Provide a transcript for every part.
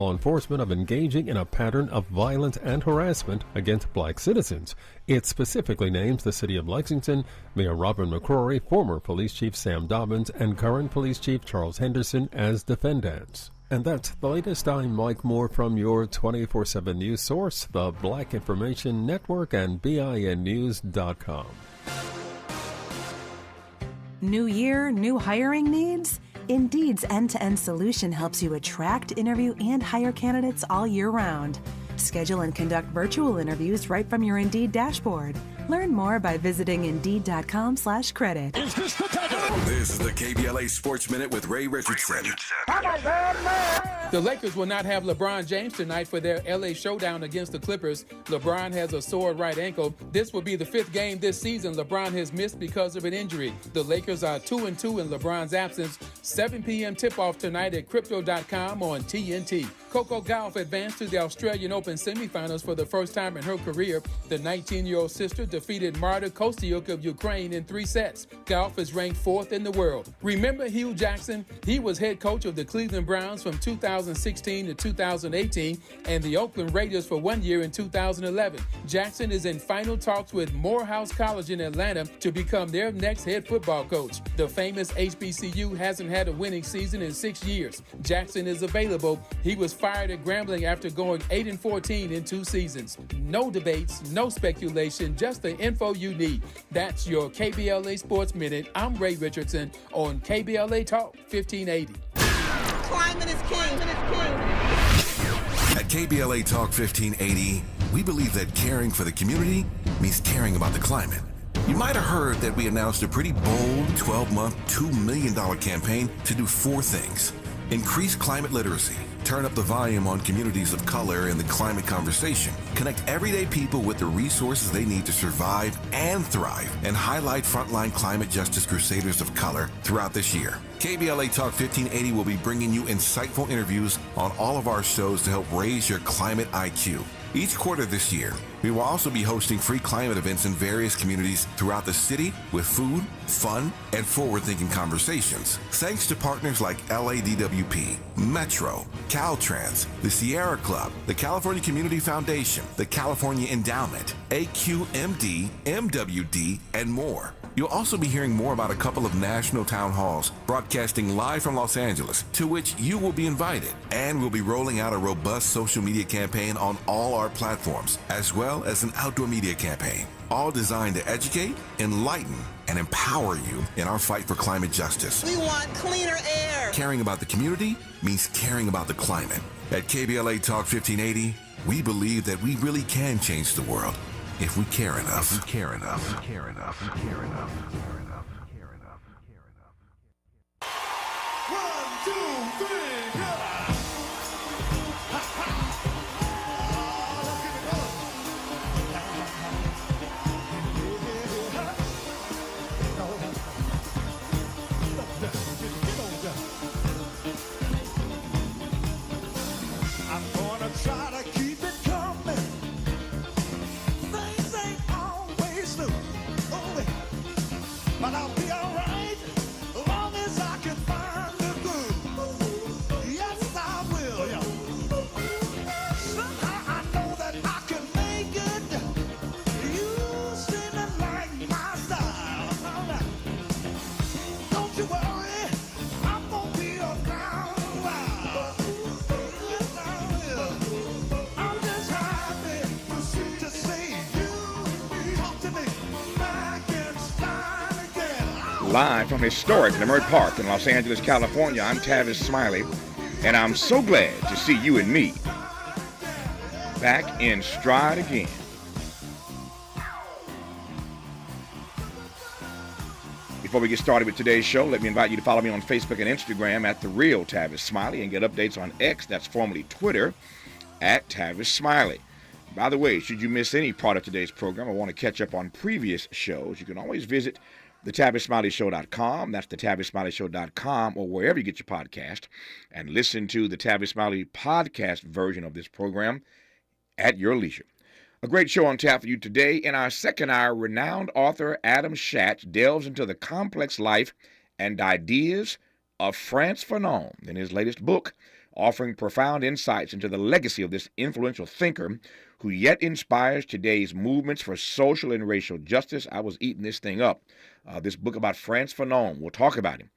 law enforcement of engaging in a pattern of violence and harassment against black citizens. It specifically names the city of Lexington, Mayor Robin McCrory, former Police Chief Sam Dobbins, and current Police Chief Charles Henderson as defendants. And that's the latest. I'm Mike Moore from your 24/7 news source, the Black Information Network, and BINnews.com. New year, new hiring needs? Indeed's end-to-end solution helps you attract, interview, and hire candidates all year round. Schedule and conduct virtual interviews right from your Indeed dashboard. Learn more by visiting Indeed.com/credit. Is this the touchdown? This is the KBLA Sports Minute with Ray Richardson. The Lakers will not have LeBron James tonight for their LA showdown against the Clippers. LeBron has a sore right ankle. This will be the fifth game this season LeBron has missed because of an injury. The Lakers are 2-2 in LeBron's absence. 7 p.m. tip-off tonight at Crypto.com on TNT. Coco Gauff advanced to the Australian Open semifinals for the first time in her career. The 19-year-old sister defeated Marta Kostyuk of Ukraine in 3 sets. Gauff is ranked 4th in the world. Remember Hugh Jackson? He was head coach of the Cleveland Browns from 2016 to 2018 and the Oakland Raiders for 1 year in 2011. Jackson is in final talks with Morehouse College in Atlanta to become their next head football coach. The famous HBCU hasn't had a winning season in 6 years. Jackson is available. He was fired at Grambling after going 8-14 in 2 seasons. No debates, no speculation, just the info you need. That's your KBLA Sports Minute. I'm Ray Richardson on KBLA Talk 1580. Climate is king. At KBLA Talk 1580, we believe that caring for the community means caring about the climate. You might have heard that we announced a pretty bold 12-month, $2 million campaign to do 4 things. Increase climate literacy, turn up the volume on communities of color in the climate conversation, connect everyday people with the resources they need to survive and thrive, and highlight frontline climate justice crusaders of color throughout this year. KBLA Talk 1580 will be bringing you insightful interviews on all of our shows to help raise your climate IQ. Each quarter this year, we will also be hosting free climate events in various communities throughout the city with food, fun, and forward-thinking conversations. Thanks to partners like LADWP, Metro, Caltrans, the Sierra Club, the California Community Foundation, the California Endowment, AQMD, MWD, and more. You'll also be hearing more about a couple of national town halls broadcasting live from Los Angeles, to which you will be invited. And we'll be rolling out a robust social media campaign on all our platforms, as well as an outdoor media campaign, all designed to educate, enlighten, and empower you in our fight for climate justice. We want cleaner air. Caring about the community means caring about the climate. At KBLA Talk 1580, we believe that we really can change the world if we care enough. If we care enough. If we care enough. If we care enough. If we care enough. If we care enough. If we care enough. 1, 2, 3, go! I'm gonna try to keep it coming. Things ain't always smooth, but I'll be alright as long as I can find the groove. Yes, I will. Somehow I know that I can make it. You seem to like my style. Don't you worry, I'm gonna be around a while. Yes, I will. I'm just happy to see you talk to me back in style again. Live from historic Leimert Park in Los Angeles, California, I'm Tavis Smiley, and I'm so glad to see you and me back in stride again. Before we get started with today's show, let me invite you to follow me on Facebook and Instagram at The Real Tavis Smiley and get updates on X, that's formerly Twitter, at Tavis Smiley. By the way, should you miss any part of today's program or want to catch up on previous shows, you can always visit TheTavisSmileyShow.com. That's TheTavisSmileyShow.com or wherever you get your podcast, and listen to the Tavis Smiley podcast version of this program at your leisure. A great show on tap for you today. In our second hour, renowned author Adam Schatz delves into the complex life and ideas of Frantz Fanon in his latest book, offering profound insights into the legacy of this influential thinker who yet inspires today's movements for social and racial justice. I was eating this thing up. This book about Frantz Fanon. We'll talk about him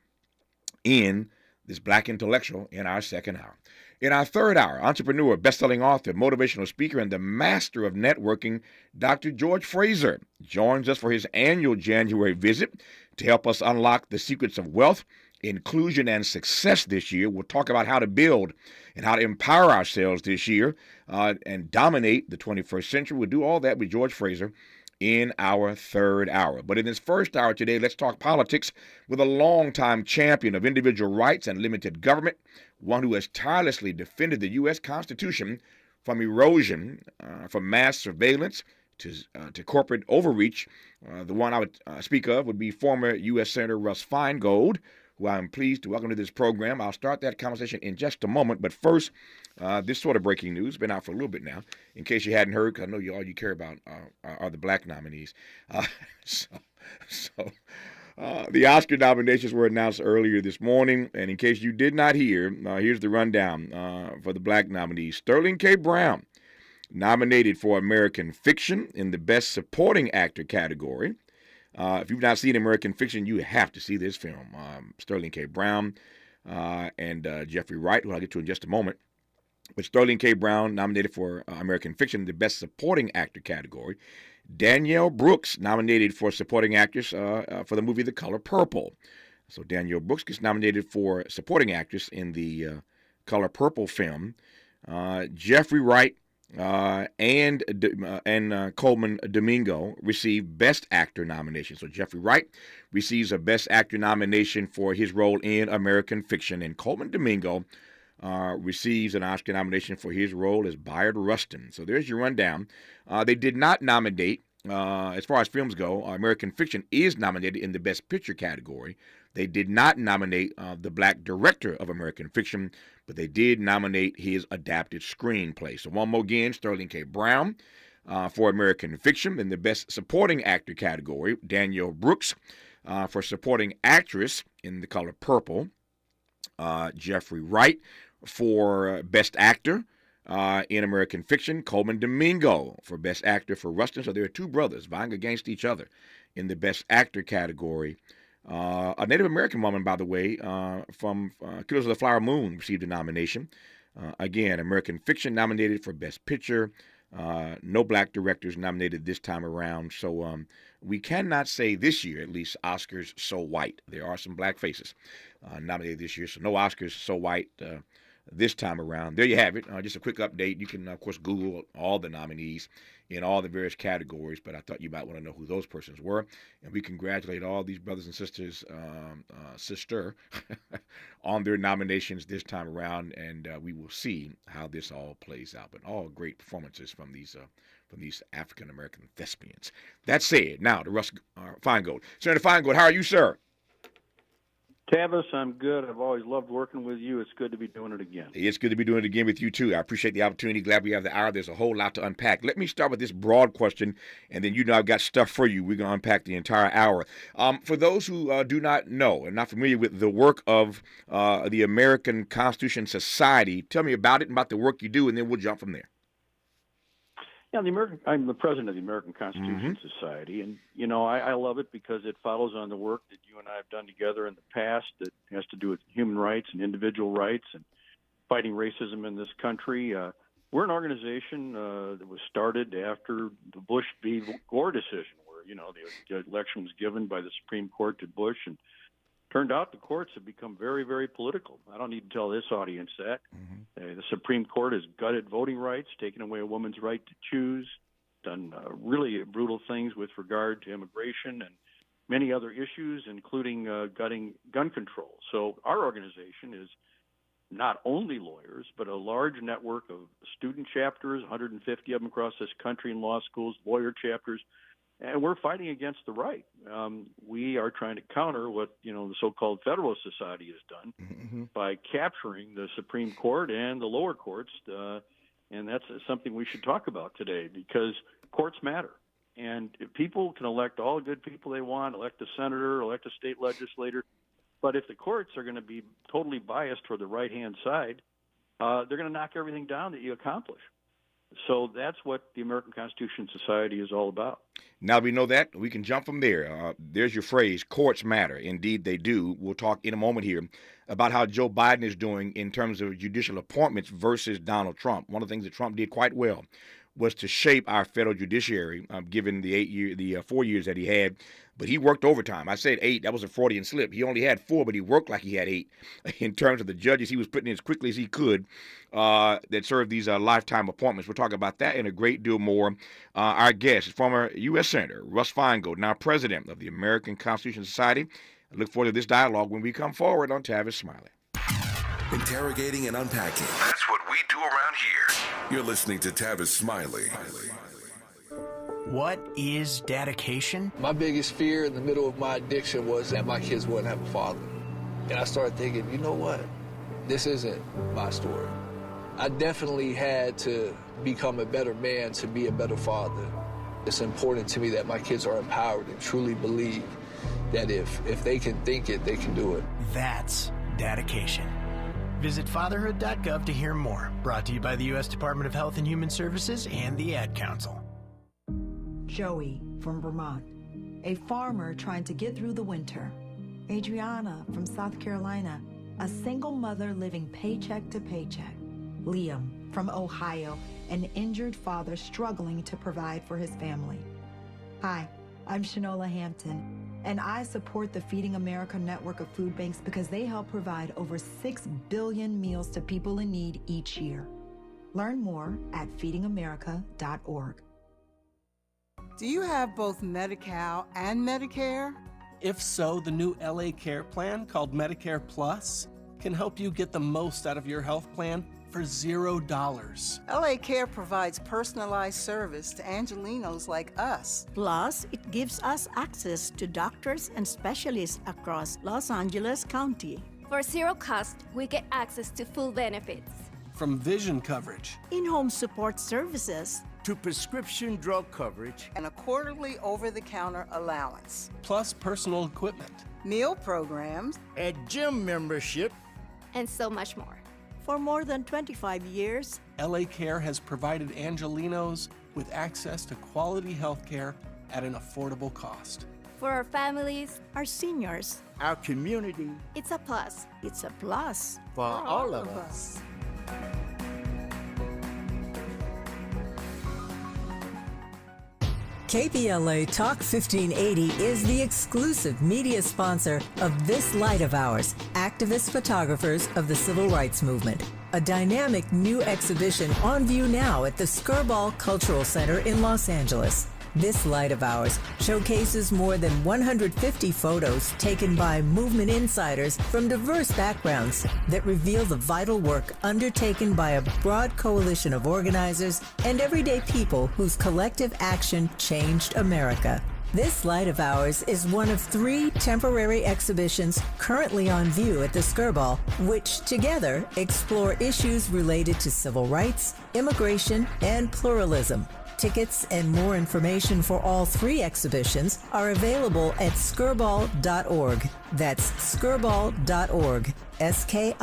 in this black intellectual in our second hour. In our third hour, entrepreneur, best-selling author, motivational speaker, and the master of networking, Dr. George Fraser joins us for his annual January visit to help us unlock the secrets of wealth, inclusion, and success this year. We'll talk about how to build and how to empower ourselves this year and dominate the 21st century. We'll do all that with George Fraser in our third hour. But in this first hour today, let's talk politics with a longtime champion of individual rights and limited government, one who has tirelessly defended the U.S. Constitution from erosion, from mass surveillance to corporate overreach. The one I would speak of would be former U.S. Senator Russ Feingold, who I'm pleased to welcome to this program. I'll start that conversation in just a moment, but first, this sort of breaking news, been out for a little bit now, in case you hadn't heard, because I know all you care about are the black nominees. The Oscar nominations were announced earlier this morning, and in case you did not hear, here's the rundown for the black nominees. Sterling K. Brown, nominated for American Fiction in the Best Supporting Actor category. If you've not seen American Fiction, you have to see this film. Sterling K. Brown and Jeffrey Wright, who I'll get to in just a moment. But Sterling K. Brown, nominated for American Fiction in the Best Supporting Actor category. Danielle Brooks, nominated for Supporting Actress for the movie The Color Purple. So Danielle Brooks gets nominated for Supporting Actress in the Color Purple film. Jeffrey Wright and Coleman Domingo received Best Actor nomination. So Jeffrey Wright receives a Best Actor nomination for his role in American Fiction, and Coleman Domingo receives an Oscar nomination for his role as Bayard Rustin. So there's your rundown. They did not nominate, as far as films go, American Fiction is nominated in the Best Picture category. They did not nominate the black director of American Fiction, but they did nominate his adapted screenplay. So one more again, Sterling K. Brown for American Fiction. In the Best Supporting Actor category, Danielle Brooks for Supporting Actress in The Color Purple. Jeffrey Wright for Best Actor in American Fiction. Coleman Domingo for Best Actor for Rustin. So there are two brothers vying against each other in the Best Actor category. A Native American woman, by the way, from Killers of the Flower Moon received a nomination. Again, American Fiction nominated for Best Picture. No black directors nominated this time around. So we cannot say this year, at least, Oscars so white. There are some black faces nominated this year, so no Oscars so white this time around. There you have it. Just a quick update. You can, of course, Google all the nominees in all the various categories, but I thought you might want to know who those persons were. And we congratulate all these brothers and sisters, on their nominations this time around, and we will see how this all plays out. But all great performances from these African-American thespians. That said, now to Russ Feingold. Senator Feingold, how are you, sir? Tavis, I'm good. I've always loved working with you. It's good to be doing it again. It's good to be doing it again with you, too. I appreciate the opportunity. Glad we have the hour. There's a whole lot to unpack. Let me start with this broad question, and then I've got stuff for you. We're going to unpack the entire hour. For those who do not know and not familiar with the work of the American Constitution Society, tell me about it and about the work you do, and then we'll jump from there. Yeah, I'm the president of the American Constitution Society, and, I love it because it follows on the work that you and I have done together in the past that has to do with human rights and individual rights and fighting racism in this country. We're an organization that was started after the Bush v. Gore decision, where, the election was given by the Supreme Court to Bush, and turned out the courts have become very, very political. I don't need to tell this audience that. The Supreme Court has gutted voting rights, taken away a woman's right to choose, done really brutal things with regard to immigration and many other issues, including gutting gun control. So our organization is not only lawyers, but a large network of student chapters, 150 of them across this country in law schools, lawyer chapters, and we're fighting against the right. We are trying to counter what the so-called Federalist Society has done by capturing the Supreme Court and the lower courts, and that's something we should talk about today because courts matter. And people can elect all the good people they want, elect a senator, elect a state legislator, but if the courts are going to be totally biased toward the right-hand side, they're going to knock everything down that you accomplish. So that's what the American Constitution Society is all about. Now we know that, we can jump from there. There's your phrase, courts matter. Indeed, they do. We'll talk in a moment here about how Joe Biden is doing in terms of judicial appointments versus Donald Trump. One of the things that Trump did quite well was to shape our federal judiciary, given the 4 years that he had. But he worked overtime. I said 8. That was a Freudian slip. He only had 4, but he worked like he had 8. In terms of the judges, he was putting in as quickly as he could that served these lifetime appointments. We'll talk about that and a great deal more. Our guest is former U.S. Senator Russ Feingold, now president of the American Constitution Society. I look forward to this dialogue when we come forward on Tavis Smiley. Interrogating and unpacking. That's what we do around here. You're listening to Tavis Smiley. What is dedication? My biggest fear in the middle of my addiction was that my kids wouldn't have a father. And I started thinking, you know what? This isn't my story. I definitely had to become a better man to be a better father. It's important to me that my kids are empowered and truly believe that if they can think it, they can do it. That's dedication. Visit fatherhood.gov to hear more. Brought to you by the U.S. Department of Health and Human Services and the Ad Council. Joey from Vermont, a farmer trying to get through the winter. Adriana from South Carolina, a single mother living paycheck to paycheck. Liam from Ohio, an injured father struggling to provide for his family. Hi, I'm Shanola Hampton, and I support the Feeding America network of food banks because they help provide over 6 billion meals to people in need each year. Learn more at feedingamerica.org. Do you have both Medi-Cal and Medicare? If so, the new LA Care plan called Medicare Plus can help you get the most out of your health plan for $0. LA Care provides personalized service to Angelinos like us. Plus, it gives us access to doctors and specialists across Los Angeles County. For zero cost, we get access to full benefits. From vision coverage, in-home support services, to prescription drug coverage, and a quarterly over-the-counter allowance. plus personal equipment. Meal programs, a gym membership, And so much more. for more than 25 years, LA Care has provided Angelinos with access to quality health care at an affordable cost. For our families, our seniors, our community, it's a plus. it's a plus. for all of us. KBLA Talk 1580 is the exclusive media sponsor of This Light of Ours, activist photographers of the Civil Rights Movement. A dynamic new exhibition on view now at the Skirball Cultural Center in Los Angeles. This Light of Ours showcases more than 150 photos taken by movement insiders from diverse backgrounds that reveal the vital work undertaken by a broad coalition of organizers and everyday people whose collective action changed America. This Light of Ours is one of 3 temporary exhibitions currently on view at the Skirball, which together explore issues related to civil rights, immigration, and pluralism. Tickets and more information for all 3 exhibitions are available at skirball.org. That's skirball.org. SKIRBALL.org.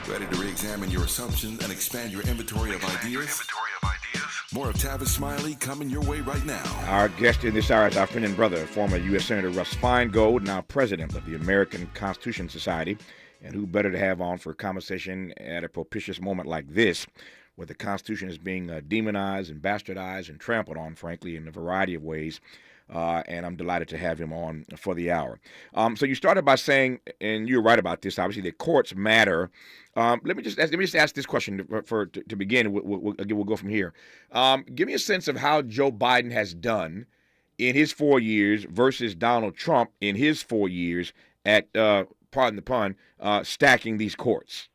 Ready to re-examine your assumptions and expand your inventory of ideas? More of Tavis Smiley coming your way right now. Our guest in this hour is our friend and brother, former U.S. Senator Russ Feingold, now president of the American Constitution Society. And who better to have on for a conversation at a propitious moment like this, where the Constitution is being demonized and bastardized and trampled on, frankly, in a variety of ways. And I'm delighted to have him on for the hour. So you started by saying, and you're right about this, obviously, that courts matter. Let me just ask this question to begin. We'll go from here. Give me a sense of how Joe Biden has done in his 4 years versus Donald Trump in his 4 years at pardon the pun, stacking these courts.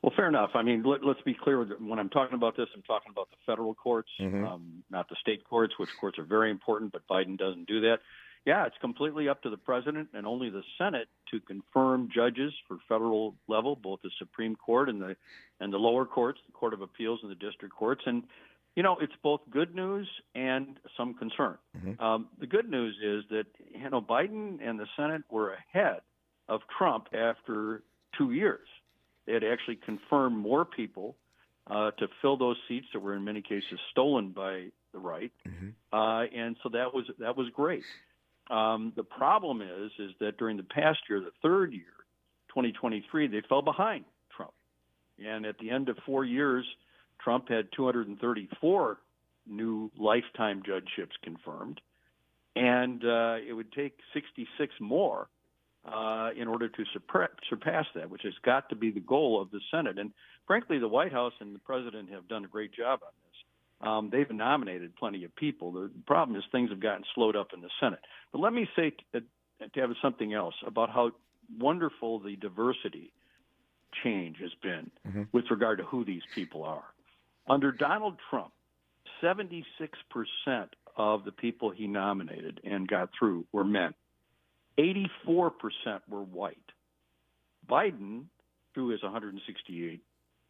Well, fair enough. I mean, let's be clear. When I'm talking about this, I'm talking about the federal courts, not the state courts, which courts are very important, but Biden doesn't do that. Yeah, it's completely up to the president and only the Senate to confirm judges for federal level, both the Supreme Court and the lower courts, the Court of Appeals and the district courts. And It's both good news and some concern. The good news is that, Biden and the Senate were ahead of Trump after 2 years. They had actually confirmed more people to fill those seats that were in many cases stolen by the right. And so that was great. The problem is that during the past year, the third year, 2023, they fell behind Trump. And at the end of 4 years, Trump had 234 new lifetime judgeships confirmed. And it would take 66 more in order to surpass that, which has got to be the goal of the Senate. And frankly, the White House and the president have done a great job on this. They've nominated plenty of people. The problem is things have gotten slowed up in the Senate. But let me say, Tavis, something else about how wonderful the diversity change has been with regard to who these people are. Under Donald Trump, 76% of the people he nominated and got through were men. 84% were white. Biden, through his 168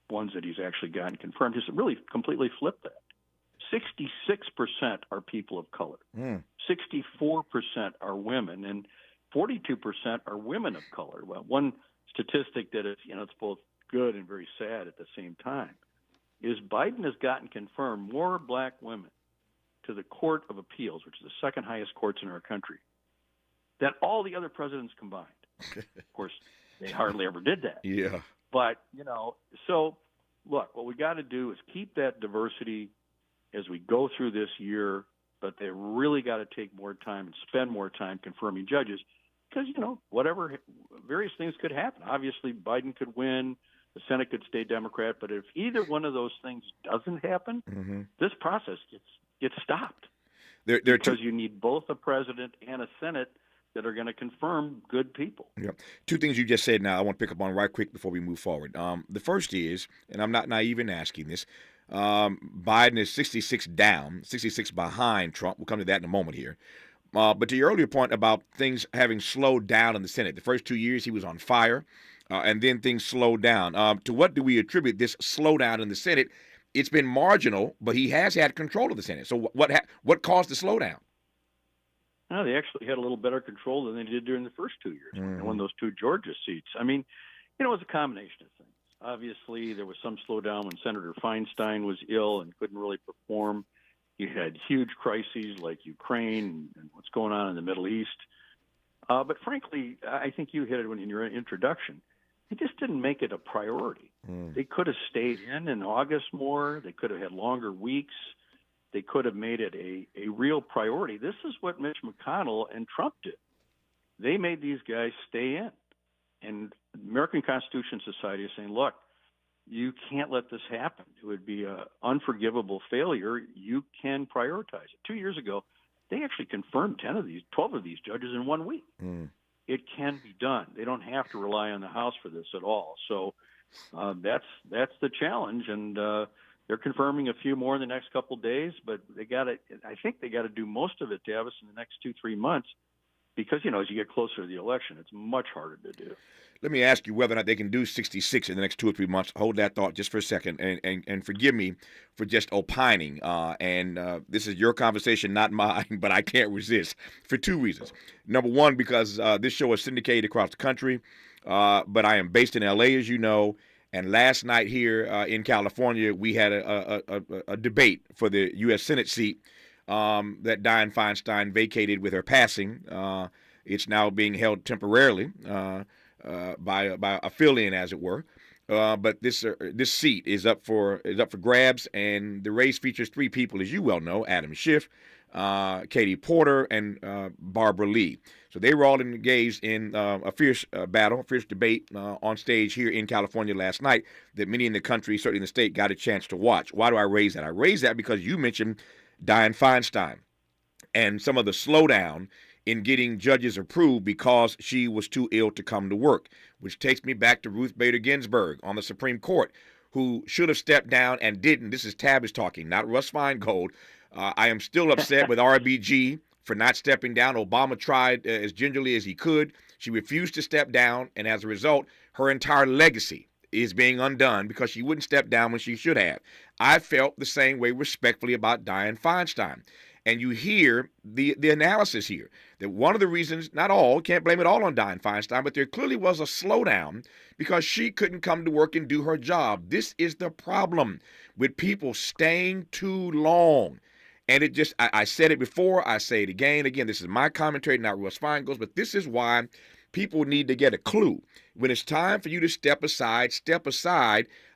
ones that he's actually gotten confirmed, has really completely flipped that. 66% are people of color. 64% are women, and 42% are women of color. Well, one statistic that is, it's both good and very sad at the same time is Biden has gotten confirmed more black women to the Court of Appeals, which is the second highest courts in our country, than all the other presidents combined. Of course, they hardly ever did that. Yeah. But, so look, what we got to do is keep that diversity as we go through this year, but they really got to take more time and spend more time confirming judges because, whatever, various things could happen. Obviously, Biden could win. The Senate could stay Democrat. But if either one of those things doesn't happen, this process gets stopped. Because you need both a president and a Senate that are going to confirm good people. Yeah. Two things you just said now I want to pick up on right quick before we move forward. The first is, and I'm not naive in asking this, Biden is 66 down, 66 behind Trump. We'll come to that in a moment here. But to your earlier point about things having slowed down in the Senate, the first 2 years he was on fire, and then things slowed down. To what do we attribute this slowdown in the Senate? It's been marginal, but he has had control of the Senate. So what caused the slowdown? No, they actually had a little better control than they did during the first 2 years when they won those two Georgia seats. I mean, it was a combination of things. Obviously, there was some slowdown when Senator Feinstein was ill and couldn't really perform. You had huge crises like Ukraine and what's going on in the Middle East. But frankly, I think you hit it in your introduction. They just didn't make it a priority. They could have stayed in August more. They could have had longer weeks. They could have made it a real priority. This is what Mitch McConnell and Trump did. They made these guys stay in. And the American Constitution Society is saying, look, you can't let this happen. It would be an unforgivable failure. You can prioritize it. 2 years ago, they actually confirmed 12 of these judges in 1 week. It can be done. They don't have to rely on the House for this at all. So that's the challenge, and they're confirming a few more in the next couple of days. But I think they got to do most of it, Tavis, in the next 2-3 months, because as you get closer to the election, it's much harder to do. Let me ask you whether or not they can do 66 in the next 2 or 3 months. Hold that thought just for a second, and forgive me for just opining. This is your conversation, not mine, but I can't resist for two reasons. Number one, because this show is syndicated across the country, but I am based in L.A., as you know. And last night here in California, we had a debate for the U.S. Senate seat that Dianne Feinstein vacated with her passing. It's now being held temporarily by a fill-in, as it were. But this seat is up for grabs, and the race features three people, as you well know: Adam Schiff, Katie Porter, and Barbara Lee. So they were all engaged in a fierce battle, a fierce debate on stage here in California last night that many in the country, certainly in the state, got a chance to watch. Why do I raise that? I raise that because you mentioned Dianne Feinstein and some of the slowdown in getting judges approved because she was too ill to come to work, which takes me back to Ruth Bader Ginsburg on the Supreme Court, who should have stepped down and didn't. This is Tavis talking, not Russ Feingold. I am still upset with RBG for not stepping down. Obama tried as gingerly as he could. She refused to step down, and as a result, her entire legacy is being undone because she wouldn't step down when she should have. I felt the same way respectfully about Dianne Feinstein. And you hear the analysis here, that one of the reasons, not all, can't blame it all on Dianne Feinstein, but there clearly was a slowdown because she couldn't come to work and do her job. This is the problem with people staying too long. And it just, I said it before, I say it again. Again, this is my commentary, not Russ Feingold's, but this is why people need to get a clue. When it's time for you to step aside,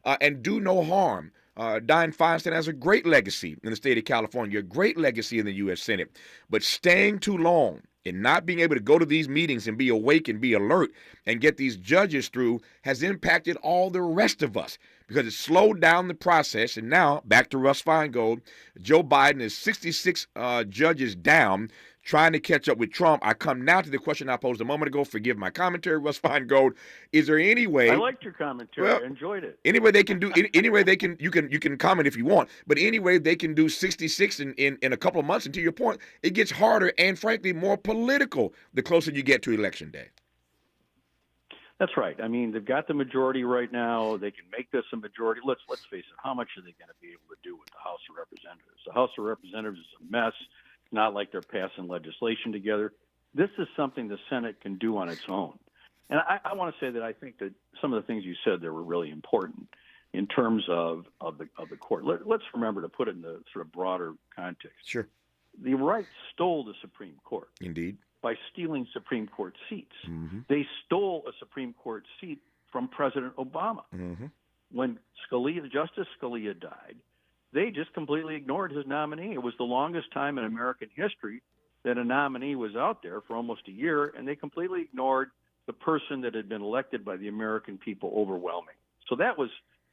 and do no harm. Dianne Feinstein has a great legacy in the state of California, a great legacy in the U.S. Senate. But staying too long and not being able to go to these meetings and be awake and be alert and get these judges through has impacted all the rest of us because it slowed down the process. And now, back to Russ Feingold, Joe Biden is 66 judges down, trying to catch up with Trump. I come now to the question I posed a moment ago. Forgive my commentary, Russ Feingold. Is there any way? I liked your commentary. I enjoyed it. Anyway, they can do. Anyway, they can. You can comment if you want. But anyway, they can do 66 in a couple of months. And to your point, it gets harder and frankly more political the closer you get to Election Day. That's right. I mean, they've got the majority right now. They can make this a majority. Let's face it. How much are they going to be able to do with the House of Representatives? The House of Representatives is a mess. Not like they're passing legislation together. This is something the Senate can do on its own. And I want to say that I think that some of the things you said there were really important in terms of the court. Let's remember to put it in the sort of broader context. Sure. The right stole the Supreme Court. Indeed. By stealing Supreme Court seats. Mm-hmm. They stole a Supreme Court seat from President Obama. Mm-hmm. When Justice Scalia died, they just completely ignored his nominee. It was the longest time in American history that a nominee was out there for almost a year, and they completely ignored the person that had been elected by the American people overwhelming. So that was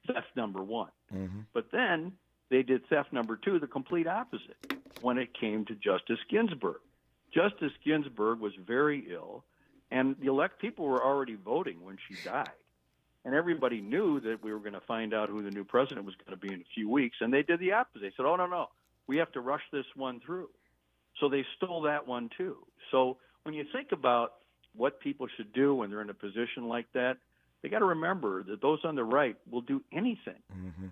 theft number one. Mm-hmm. But then they did theft number two, the complete opposite, when it came to Justice Ginsburg. Justice Ginsburg was very ill, and the people were already voting when she died. And everybody knew that we were going to find out who the new president was going to be in a few weeks. And they did the opposite. They said, oh, no, we have to rush this one through. So they stole that one, too. So when you think about what people should do when they're in a position like that, they got to remember that those on the right will do anything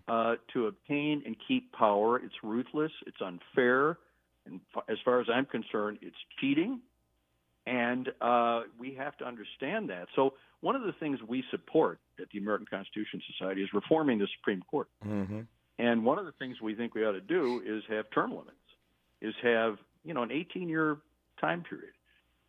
to obtain and keep power. It's ruthless. It's unfair. And as far as I'm concerned, it's cheating. And we have to understand that. So one of the things we support at the American Constitution Society is reforming the Supreme Court. Mm-hmm. And one of the things we think we ought to do is have term limits, is have, an 18-year time period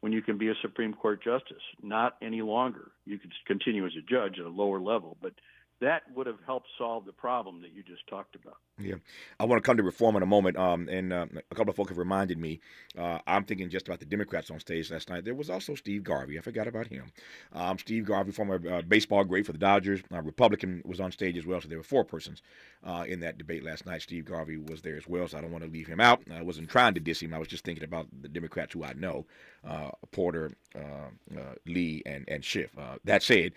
when you can be a Supreme Court justice, not any longer. You could continue as a judge at a lower level, but that would have helped solve the problem that you just talked about. Yeah. I want to come to reform in a moment. And a couple of folks have reminded me, I'm thinking just about the Democrats on stage last night. There was also Steve Garvey. I forgot about him. Steve Garvey, former baseball great for the Dodgers, Republican, was on stage as well. So there were four persons in that debate last night. Steve Garvey was there as well, so I don't want to leave him out. I wasn't trying to diss him. I was just thinking about the Democrats who I know, Porter, Lee, and Schiff. That said,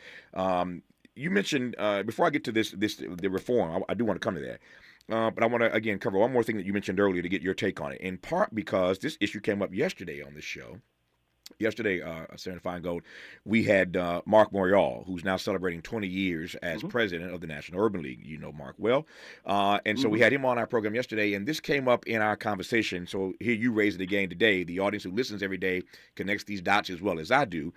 you mentioned, before I get to the reform, I do want to come to that. But I want to, again, cover one more thing that you mentioned earlier to get your take on it, in part because this issue came up yesterday on this show. Yesterday, Senator Feingold, we had Mark Morial, who's now celebrating 20 years as president of the National Urban League. You know Mark well. And so we had him on our program yesterday, and this came up in our conversation. So here you raise it again today. The audience who listens every day connects these dots as well as I do.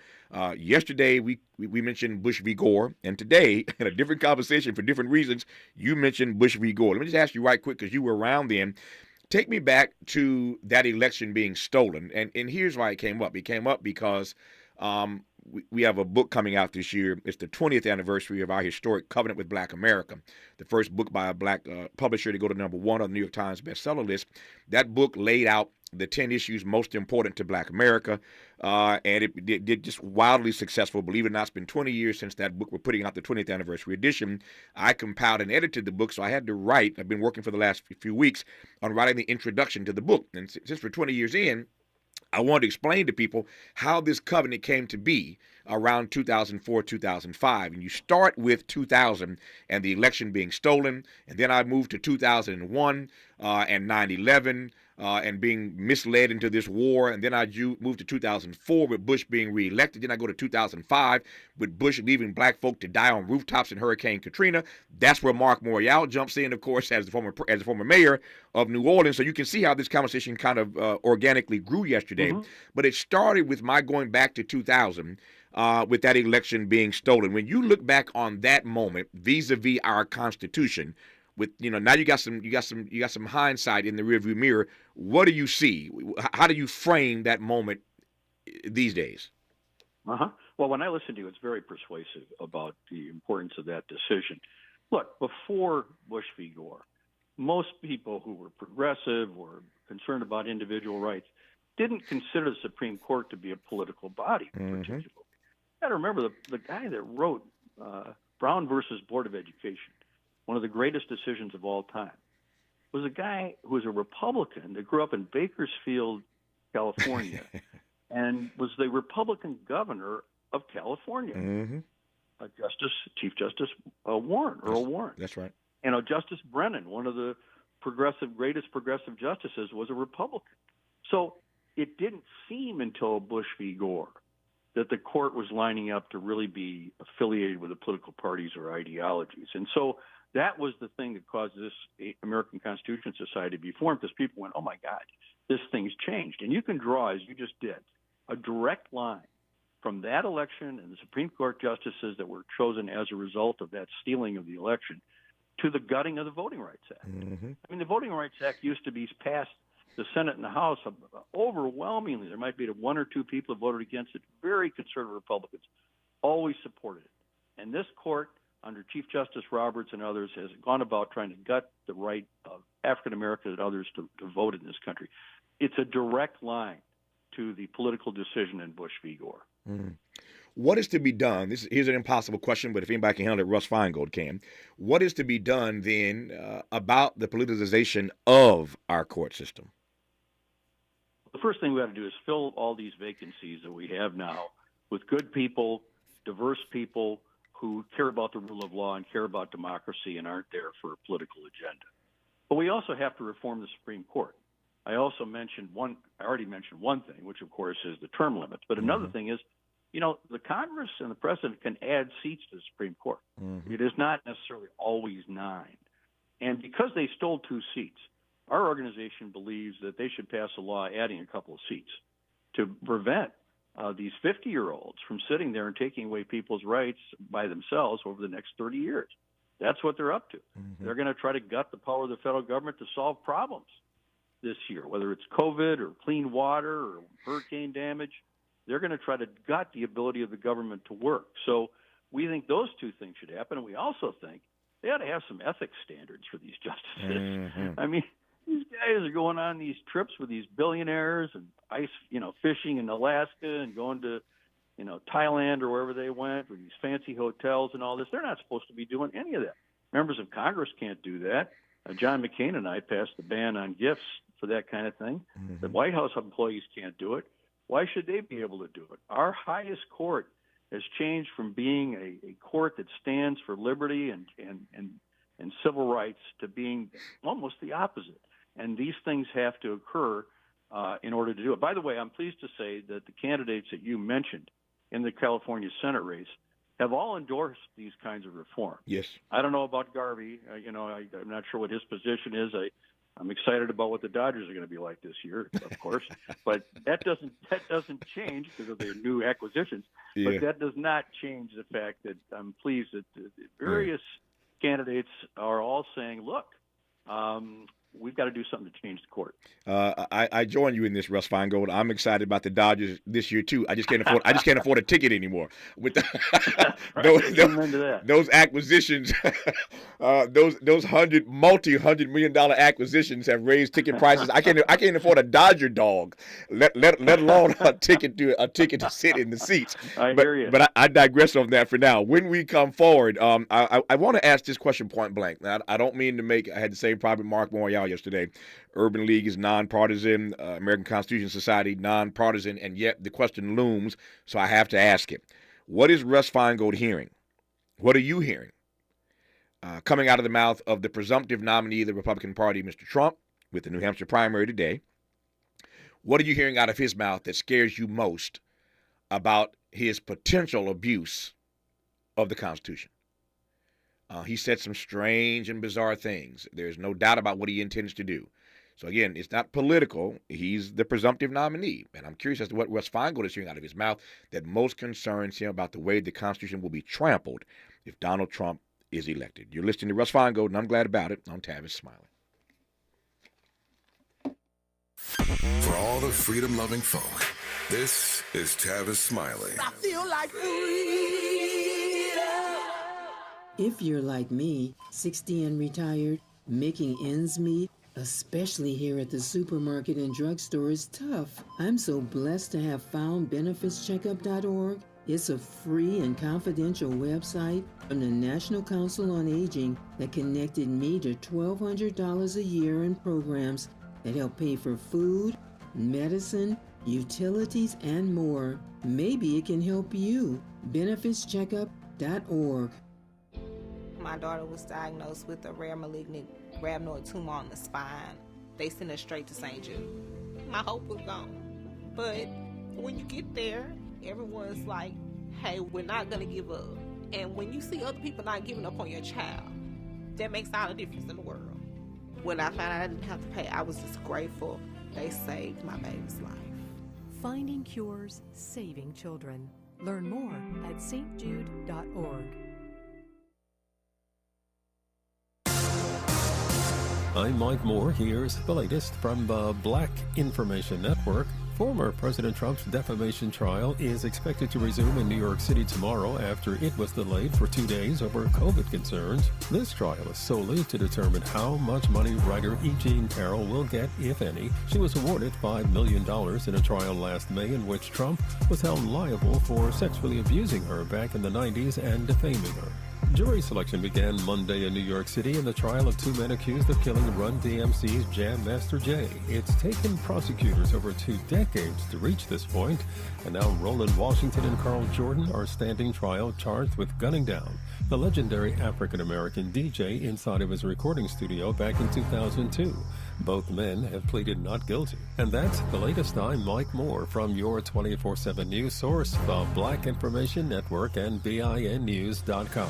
Yesterday, we mentioned Bush v. Gore, and today, in a different conversation for different reasons, you mentioned Bush v. Gore. Let me just ask you right quick, because you were around then. Take me back to that election being stolen, and here's why it came up. It came up because we have a book coming out this year. It's the 20th anniversary of our historic covenant with Black America, the first book by a Black publisher to go to number one on the New York Times bestseller list. That book laid out the 10 issues most important to Black America, and it did just wildly successful. Believe it or not, it's been 20 years since that book. We're putting out the 20th anniversary edition. I compiled and edited the book, so I had to write. I've been working for the last few weeks on writing the introduction to the book. And since we're 20 years in, I wanted to explain to people how this covenant came to be around 2004, 2005. And you start with 2000 and the election being stolen. And then I moved to 2001 and 9/11. and being misled into this war. And then I moved to 2004 with Bush being reelected. Then I go to 2005 with Bush leaving black folk to die on rooftops in Hurricane Katrina. That's where Mark Morial jumps in, of course, as the former mayor of New Orleans. So you can see how this conversation kind of organically grew yesterday. But it started with my going back to 2000 with that election being stolen. When you look back on that moment vis-a-vis our Constitution, with now you got some hindsight in the rearview mirror. What do you see? How do you frame that moment these days? Well, when I listen to you, it's very persuasive about the importance of that decision. Look, before Bush v. Gore, most people who were progressive or concerned about individual rights didn't consider the Supreme Court to be a political body, particularly. You got to remember the guy that wrote Brown versus Board of Education, one of the greatest decisions of all time, was a guy who was a Republican that grew up in Bakersfield, California, and was the Republican governor of California. Chief Justice Warren, Earl Warren. That's right. Justice Brennan, one of the greatest progressive justices, was a Republican. So it didn't seem until Bush v. Gore that the court was lining up to really be affiliated with the political parties or ideologies. And so that was the thing that caused this American Constitution Society to be formed, because people went, oh, my God, this thing's changed. And you can draw, as you just did, a direct line from that election and the Supreme Court justices that were chosen as a result of that stealing of the election to the gutting of the Voting Rights Act. I mean, the Voting Rights Act used to be passed the Senate and the House overwhelmingly. There might be one or two people who voted against it. Very conservative Republicans always supported it. And this court, under Chief Justice Roberts and others, has gone about trying to gut the right of African Americans and others to vote in this country. It's a direct line to the political decision in Bush v. Gore. What is to be done? Here's an impossible question, but if anybody can handle it, Russ Feingold can. What is to be done then about the politicization of our court system? The first thing we got to do is fill all these vacancies that we have now with good people, diverse people who care about the rule of law and care about democracy and aren't there for a political agenda. But we also have to reform the Supreme Court. I already mentioned one thing, which of course is the term limits. But another thing is, the Congress and the President can add seats to the Supreme Court. It is not necessarily always 9. And because they stole 2 seats, our organization believes that they should pass a law adding a couple of seats to prevent these 50-year-olds from sitting there and taking away people's rights by themselves over the next 30 years. That's what they're up to. They're going to try to gut the power of the federal government to solve problems this year, whether it's COVID or clean water or hurricane damage. They're going to try to gut the ability of the government to work. So we think those 2 things should happen, and we also think they ought to have some ethics standards for these justices. I mean, these guys are going on these trips with these billionaires and fishing in Alaska and going to, Thailand or wherever they went with these fancy hotels and all this. They're not supposed to be doing any of that. Members of Congress can't do that. John McCain and I passed the ban on gifts for that kind of thing. The White House employees can't do it. Why should they be able to do it? Our highest court has changed from being a court that stands for liberty and civil rights to being almost the opposite. And these things have to occur in order to do it. By the way, I'm pleased to say that the candidates that you mentioned in the California Senate race have all endorsed these kinds of reforms. Yes. I don't know about Garvey. I'm not sure what his position is. I'm excited about what the Dodgers are going to be like this year, of course. But that doesn't change because of their new acquisitions. Yeah. But that does not change the fact that I'm pleased that the various candidates are all saying, look, we've got to do something to change the court. I join you in this, Russ Feingold. I'm excited about the Dodgers this year too. I just can't afford a ticket anymore. With those acquisitions, those multi-hundred million dollar acquisitions have raised ticket prices. I can't afford a Dodger dog, let alone a ticket to sit in the seats. I hear you. But I digress on that for now. When we come forward, I want to ask this question point blank. Now, I don't mean to make. I had the same problem with Mark Morial yesterday. Urban League is nonpartisan. American Constitution Society nonpartisan, and yet the question looms. So I have to ask it: what is Russ Feingold hearing? What are you hearing coming out of the mouth of the presumptive nominee of the Republican Party, Mr. Trump, with the New Hampshire primary today, What are you hearing out of his mouth that scares you most about his potential abuse of the Constitution? He said some strange and bizarre things. There's no doubt about what he intends to do. So, again, it's not political. He's the presumptive nominee. And I'm curious as to what Russ Feingold is hearing out of his mouth that most concerns him about the way the Constitution will be trampled if Donald Trump is elected. You're listening to Russ Feingold, and I'm glad about it, on Tavis Smiley. For all the freedom-loving folk, this is Tavis Smiley. I feel like freedom. If you're like me, 60 and retired, making ends meet, especially here at the supermarket and drugstore, is tough. I'm so blessed to have found benefitscheckup.org. It's a free and confidential website from the National Council on Aging that connected me to $1,200 a year in programs that help pay for food, medicine, utilities, and more. Maybe it can help you. benefitscheckup.org. My daughter was diagnosed with a rare malignant rhabdoid tumor on the spine. They sent her straight to St. Jude. My hope was gone. But when you get there, everyone's like, hey, we're not going to give up. And when you see other people not giving up on your child, that makes all the difference in the world. When I found out I didn't have to pay, I was just grateful. They saved my baby's life. Finding cures, saving children. Learn more at stjude.org. I'm Mike Moore. Here's the latest from the Black Information Network. Former President Trump's defamation trial is expected to resume in New York City tomorrow after it was delayed for 2 days over COVID concerns. This trial is solely to determine how much money writer E. Jean Carroll will get, if any. She was awarded $5 million in a trial last May in which Trump was held liable for sexually abusing her back in the 90s and defaming her. Jury selection began Monday in New York City in the trial of two men accused of killing Run DMC's Jam Master Jay. It's taken prosecutors over 2 decades to reach this point, and now Roland Washington and Carl Jordan are standing trial charged with gunning down the legendary African-American DJ inside of his recording studio back in 2002. Both men have pleaded not guilty. And that's the latest. I'm Mike Moore from your 24/7 news source, the Black Information Network and BINnews.com.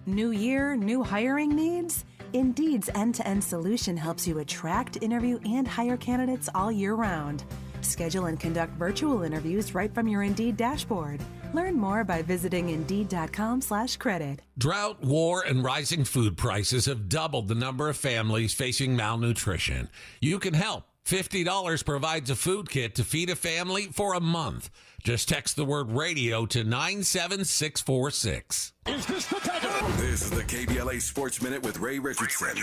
New year, new hiring needs? Indeed's end-to-end solution helps you attract, interview, and hire candidates all year round. Schedule and conduct virtual interviews right from your Indeed dashboard. Learn more by visiting Indeed.com/credit. Drought, war, and rising food prices have doubled the number of families facing malnutrition. You can help. $50 provides a food kit to feed a family for a month. Just text the word radio to 97646. Is this the This is the KBLA Sports Minute with Ray Richardson.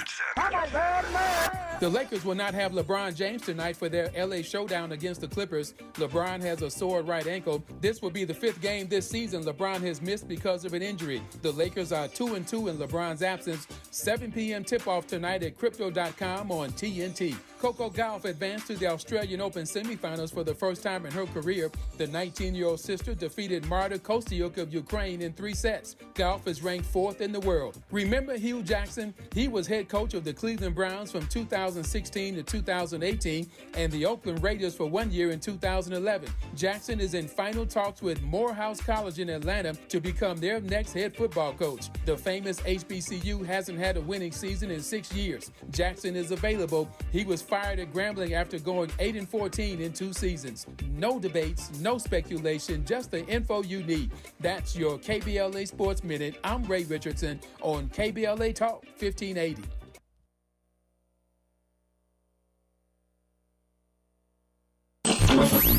The Lakers will not have LeBron James tonight for their LA showdown against the Clippers. LeBron has a sore right ankle. This will be the 5th game this season LeBron has missed because of an injury. The Lakers are 2-2 in LeBron's absence. 7 p.m. tip-off tonight at Crypto.com on TNT. Coco Gauff advanced to the Australian Open semifinals for the first time in her career. The 19-year-old sister defeated Marta Kostyuk of Ukraine in 3 sets. Gauff is ranked 4th in the world. Remember Hugh Jackson? He was head coach of the Cleveland Browns from 2016 to 2018 and the Oakland Raiders for 1 year in 2011. Jackson is in final talks with Morehouse College in Atlanta to become their next head football coach. The famous HBCU hasn't had a winning season in 6 years. Jackson is available. He was fired at Grambling after going 8-14 in 2 seasons. No debates, no speculation, just the info you need. That's your KBLA Sports Minute. I'm Ray Richardson on KBLA Talk 1580.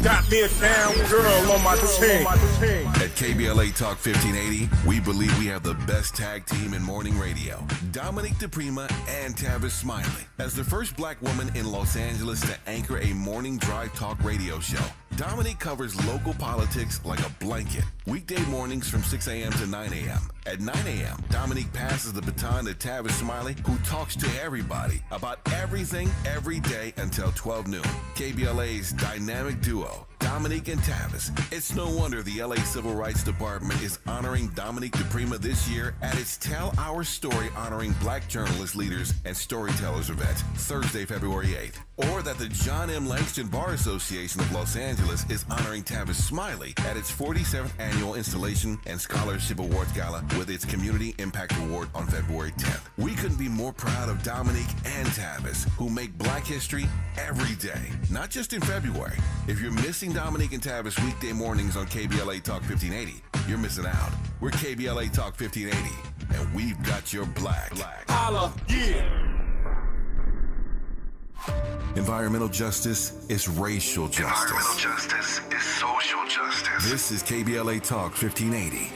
Got me a damn girl on my team. At KBLA Talk 1580, we believe we have the best tag team in morning radio. Dominique DePrima and Tavis Smiley. As the first black woman in Los Angeles to anchor a morning drive talk radio show, Dominique covers local politics like a blanket. Weekday mornings from 6 a.m. to 9 a.m. At 9 a.m., Dominique passes the baton to Tavis Smiley, who talks to everybody about everything every day until 12 noon. KBLA's dynamic duo, Dominique and Tavis. It's no wonder the LA Civil Rights Department is honoring Dominique DePrima this year at its Tell Our Story honoring black journalist leaders and storytellers event, Thursday, February 8th. Or that the John M. Langston Bar Association of Los Angeles is honoring Tavis Smiley at its 47th Annual Installation and Scholarship Awards Gala with its Community Impact Award on February 10th. We couldn't be more proud of Dominique and Tavis, who make black history every day, not just in February. If you're missing Dominique and Tavis weekday mornings on KBLA Talk 1580, you're missing out. We're KBLA Talk 1580, and we've got your black. Holla, yeah. Environmental justice is racial justice. Environmental justice is social justice. This is KBLA Talk 1580.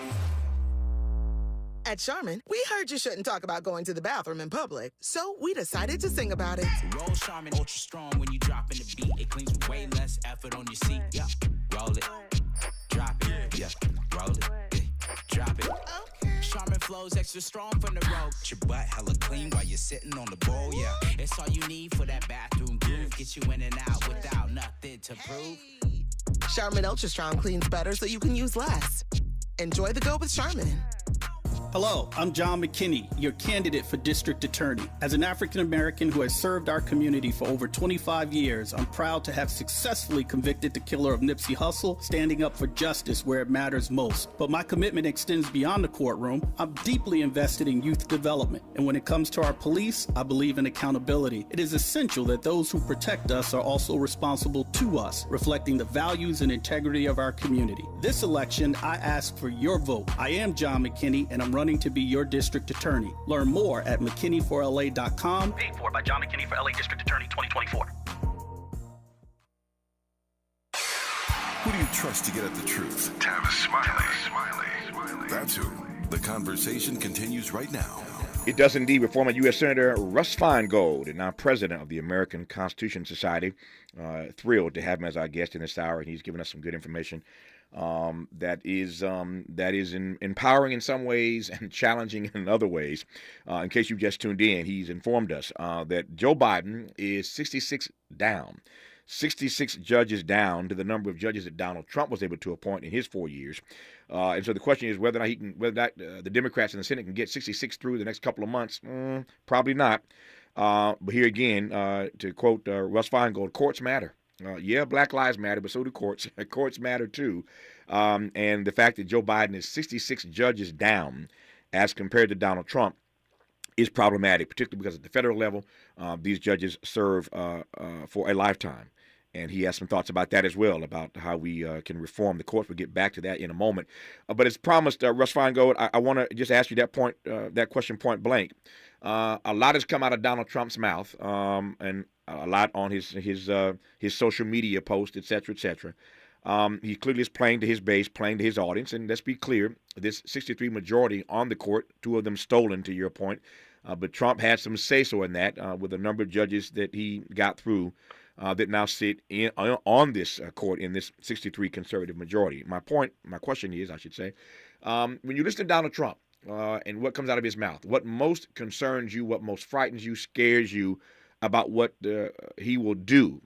At Charmin, we heard you shouldn't talk about going to the bathroom in public, so we decided to sing about it. Roll Charmin Ultra Strong when you drop in the beat. It cleans with way less effort on your seat. Yeah, roll it, drop it. Yeah, roll it, drop it. Charmin flows extra strong from the road. Your butt hella clean while you're sitting on the bowl. Yeah, it's all you need for that bathroom groove. Get you in and out without nothing to prove. Charmin Ultra Strong cleans better so you can use less. Enjoy the go with Charmin. Hello, I'm John McKinney, your candidate for District Attorney. As an African American who has served our community for over 25 years, I'm proud to have successfully convicted the killer of Nipsey Hussle, standing up for justice where it matters most. But my commitment extends beyond the courtroom. I'm deeply invested in youth development. And when it comes to our police, I believe in accountability. It is essential that those who protect us are also responsible to us, reflecting the values and integrity of our community. This election, I ask for your vote. I am John McKinney, and I'm running to be your district attorney. Learn more at McKinneyforLA.com. Paid for by John McKinney for LA District Attorney 2024. Who do you trust to get at the truth? Tavis Smiley. That's who. The conversation continues right now. It does indeed with former U.S. Senator Russ Feingold, and now president of the American Constitution Society. Thrilled to have him as our guest in this hour, and he's given us some good information that is empowering in some ways and challenging in other ways. In case you just tuned in, he's informed us that Joe Biden is 66 down. 66 judges down to the number of judges that Donald Trump was able to appoint in his 4 years. And so the question is whether or not the Democrats in the Senate can get 66 through the next couple of months. Probably not. But here again, to quote Russ Feingold, courts matter. Yeah, Black Lives Matter, but so do courts. Courts matter too. And the fact that Joe Biden is 66 judges down as compared to Donald Trump is problematic, particularly because at the federal level, these judges serve for a lifetime. And he has some thoughts about that as well, about how we can reform the courts. We'll get back to that in a moment. But as promised, Russ Feingold, I want to just ask you that question point blank. A lot has come out of Donald Trump's mouth, and a lot on his social media posts, et cetera, et cetera. He clearly is playing to his base, playing to his audience. And let's be clear, this 63 majority on the court, 2 of them stolen, to your point. But Trump had some say-so in that with a number of judges that he got through that now sit on this court in this 63 conservative majority. My question is, I should say, when you listen to Donald Trump and what comes out of his mouth, what most concerns you, what most frightens you, scares you about what he will do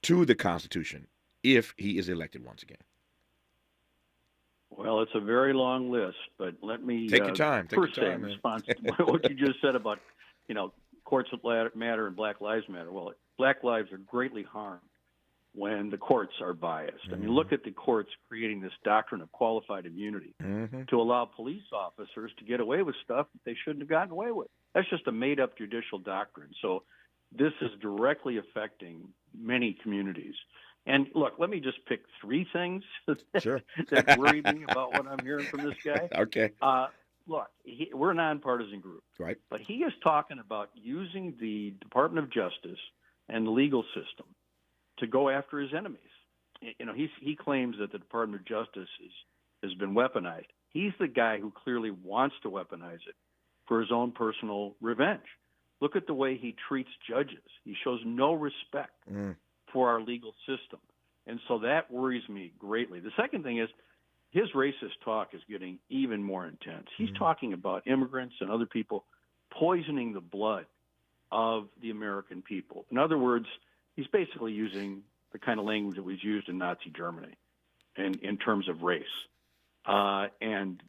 to the Constitution if he is elected once again? Well, it's a very long list, but let me take your time. First say in response to what you just said about, courts matter and Black Lives Matter. Well, Black lives are greatly harmed when the courts are biased. I mean, look at the courts creating this doctrine of qualified immunity to allow police officers to get away with stuff that they shouldn't have gotten away with. That's just a made-up judicial doctrine. So this is directly affecting many communities. And look, let me just pick 3 things that worry me about what I'm hearing from this guy. Okay. Look, we're a nonpartisan group, right? But he is talking about using the Department of Justice and the legal system to go after his enemies. He claims that the Department of Justice has been weaponized. He's the guy who clearly wants to weaponize it for his own personal revenge. Look at the way he treats judges. He shows no respect for our legal system. And so that worries me greatly. The second thing is his racist talk is getting even more intense. He's talking about immigrants and other people poisoning the blood of the American people. In other words, he's basically using the kind of language that was used in Nazi Germany in terms of race and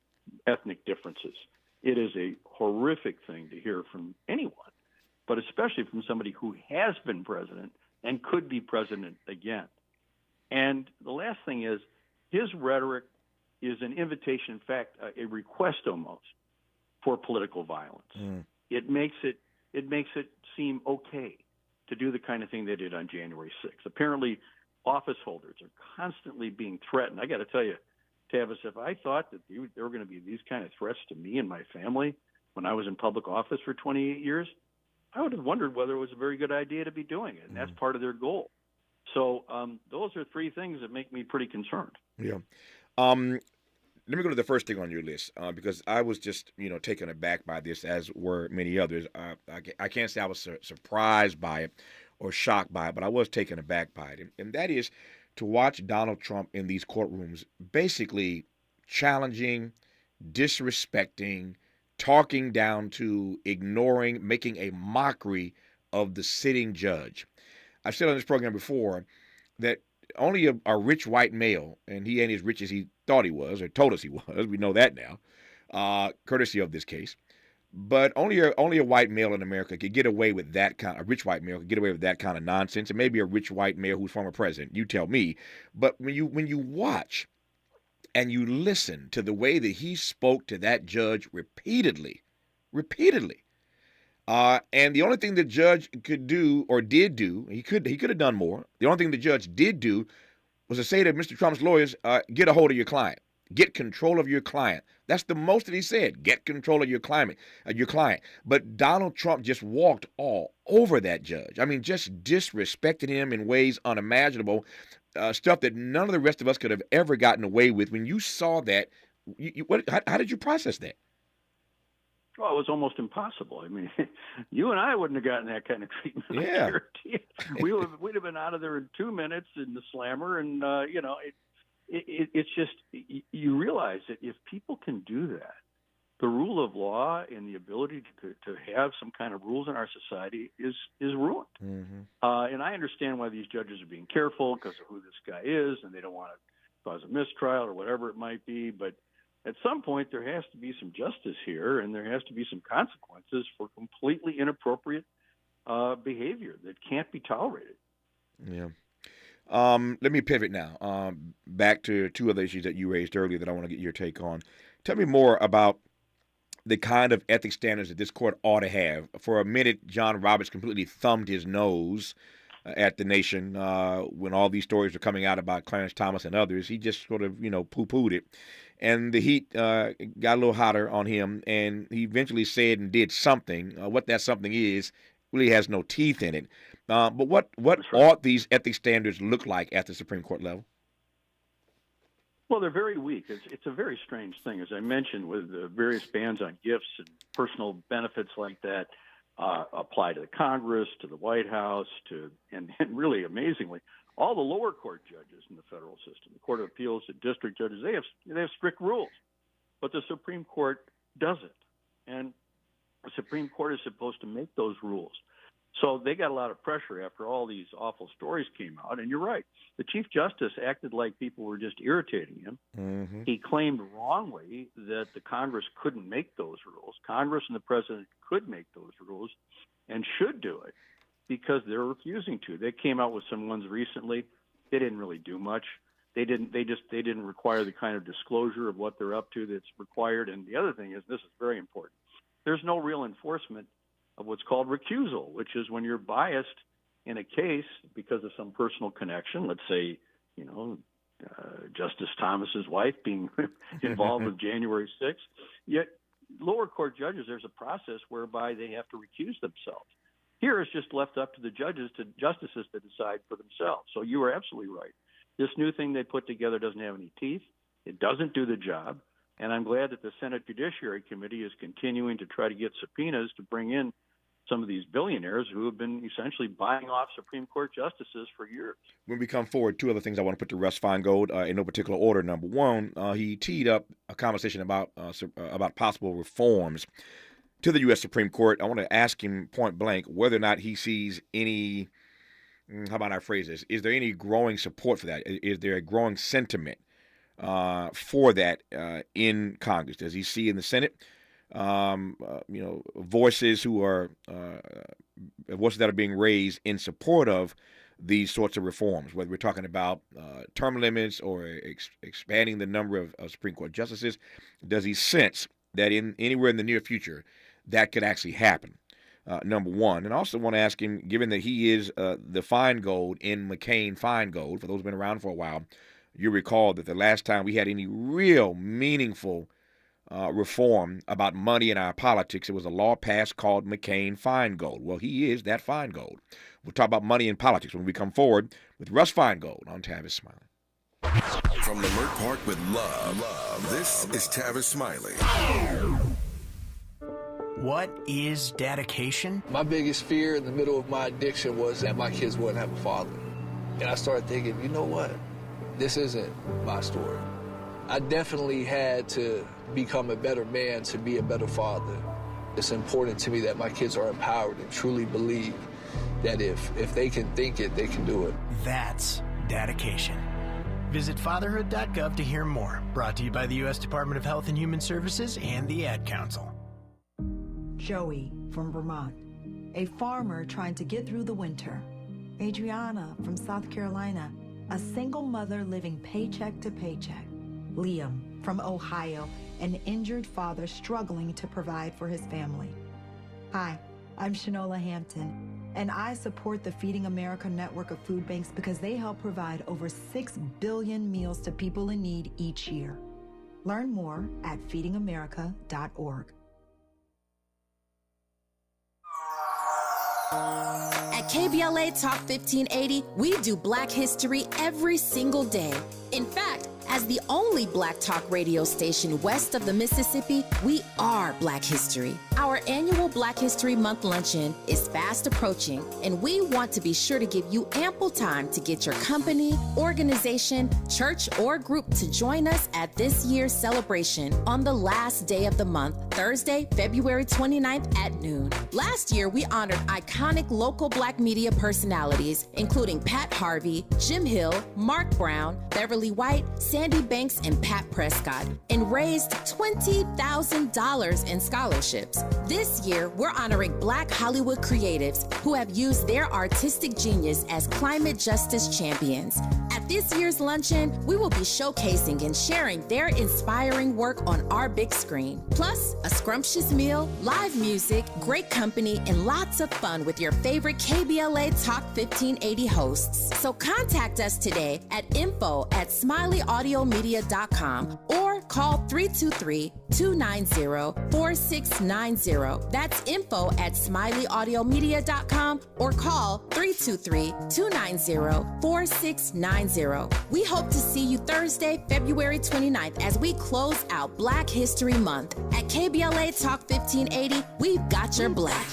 ethnic differences. It is a horrific thing to hear from anyone, but especially from somebody who has been president and could be president again. And the last thing is, his rhetoric is an invitation, in fact, a request almost for political violence. It makes it seem okay to do the kind of thing they did on January 6th. Apparently, office holders are constantly being threatened. I got to tell you, Tavis, if I thought that there were going to be these kind of threats to me and my family when I was in public office for 28 years, I would have wondered whether it was a very good idea to be doing it, and that's part of their goal. So those are three things that make me pretty concerned. Yeah. Let me go to the first thing on your list because I was just, taken aback by this, as were many others. I can't say I was surprised by it or shocked by it, but I was taken aback by it. And that is to watch Donald Trump in these courtrooms basically challenging, disrespecting, talking down to, ignoring, making a mockery of the sitting judge. I've said on this program before that only a rich white male, and he ain't as rich as he thought he was, or told us he was, we know that now, courtesy of this case, but only a white male in America could get away with that kind, a rich white male could get away with that kind of nonsense, and maybe a rich white male who's former president, you tell me. But when you watch and you listen to the way that he spoke to that judge repeatedly, and the only thing the judge could do or did do, he could have done more. The only thing the judge did do was to say to Mr. Trump's lawyers, get a hold of your client. Get control of your client. That's the most that he said. Get control of your client. But Donald Trump just walked all over that judge. I mean, just disrespected him in ways unimaginable, stuff that none of the rest of us could have ever gotten away with. When you saw that, how did you process that? Well, it was almost impossible. I mean, you and I wouldn't have gotten that kind of treatment. Yeah. We'd have been out of there in 2 minutes in the slammer, and it's just, you realize that if people can do that, the rule of law and the ability to have some kind of rules in our society is ruined. Mm-hmm. And I understand why these judges are being careful because of who this guy is, and they don't want to cause a mistrial or whatever it might be, but at some point, there has to be some justice here, and there has to be some consequences for completely inappropriate behavior that can't be tolerated. Yeah. Let me pivot now back to two other issues that you raised earlier that I want to get your take on. Tell me more about the kind of ethics standards that this court ought to have. For a minute, John Roberts completely thumbed his nose at the nation when all these stories were coming out about Clarence Thomas and others. He just sort of, poo-pooed it. And the heat got a little hotter on him, and he eventually said and did something. What that something is really has no teeth in it. But what ought these ethics standards look like at the Supreme Court level? Well, they're very weak. It's a very strange thing. As I mentioned, with the various bans on gifts and personal benefits like that apply to the Congress, to the White House, and really amazingly, all the lower court judges in the federal system, the Court of Appeals, the district judges, they have strict rules, but the Supreme Court doesn't. And the Supreme Court is supposed to make those rules. So they got a lot of pressure after all these awful stories came out. And you're right. The Chief Justice acted like people were just irritating him. Mm-hmm. He claimed wrongly that the Congress couldn't make those rules. Congress and the president could make those rules and should do it because they're refusing to. They came out with some ones recently. They didn't really do much. They didn't require the kind of disclosure of what they're up to that's required. And the other thing is, this is very important, there's no real enforcement of what's called recusal, which is when you're biased in a case because of some personal connection. Let's say, Justice Thomas's wife being involved with January 6th. Yet lower court judges, there's a process whereby they have to recuse themselves. Here it's just left up to the justices to decide for themselves. So you are absolutely right. This new thing they put together doesn't have any teeth. It doesn't do the job. And I'm glad that the Senate Judiciary Committee is continuing to try to get subpoenas to bring in some of these billionaires who have been essentially buying off Supreme Court justices for years. When we come forward, two other things I want to put to Russ Feingold in no particular order. Number one, he teed up a conversation about possible reforms to the U.S. Supreme Court. I want to ask him point blank whether or not he sees any how about I phrase this? Is there any growing support for that? Is there a growing sentiment for that in Congress? Does he see in the Senate, voices who are voices that are being raised in support of these sorts of reforms, whether we're talking about term limits or expanding the number of Supreme Court justices? Does he sense that anywhere in the near future that could actually happen? Number one. And I also want to ask him, given that he is the Feingold in McCain-Feingold, for those who've been around for a while, you recall that the last time we had any real meaningful reform about money in our politics, it was a law passed called McCain-Feingold. Well, he is that Feingold. We'll talk about money in politics when we come forward with Russ Feingold on Tavis Smiley. From Leimert Park with love, this is Tavis Smiley. What is dedication? My biggest fear in the middle of my addiction was that my kids wouldn't have a father. And I started thinking, you know what? This isn't my story. I definitely had to become a better man to be a better father. It's important to me that my kids are empowered and truly believe that if they can think it, they can do it. That's dedication. Visit fatherhood.gov to hear more. Brought to you by the U.S. Department of Health and Human Services and the Ad Council. Joey from Vermont, a farmer trying to get through the winter. Adriana from South Carolina, a single mother living paycheck to paycheck. Liam from Ohio, an injured father struggling to provide for his family. Hi, I'm Shanola Hampton, and I support the Feeding America network of food banks because they help provide over 6 billion meals to people in need each year. Learn more at feedingamerica.org. At KBLA Talk 1580, we do Black history every single day. In fact, as the only Black talk radio station west of the Mississippi, we are Black history. Our annual Black History Month luncheon is fast approaching, and we want to be sure to give you ample time to get your company, organization, church, or group to join us at this year's celebration on the last day of the month, Thursday, February 29th at noon. Last year, we honored iconic local Black media personalities, including Pat Harvey, Jim Hill, Mark Brown, Beverly White, Sandy Banks, and Pat Prescott, and raised $20,000 in scholarships. This year, we're honoring Black Hollywood creatives who have used their artistic genius as climate justice champions. At this year's luncheon, we will be showcasing and sharing their inspiring work on our big screen. Plus, a scrumptious meal, live music, great company, and lots of fun with your favorite KBLA Talk 1580 hosts. So contact us today at info@smileyAudiomedia.com or call 323-290-4690. That's info@smileyAudiomedia.com or call 323-290-4690. We hope to see you Thursday, February 29th as we close out Black History Month. At KBLA Talk 1580, we've got your Black.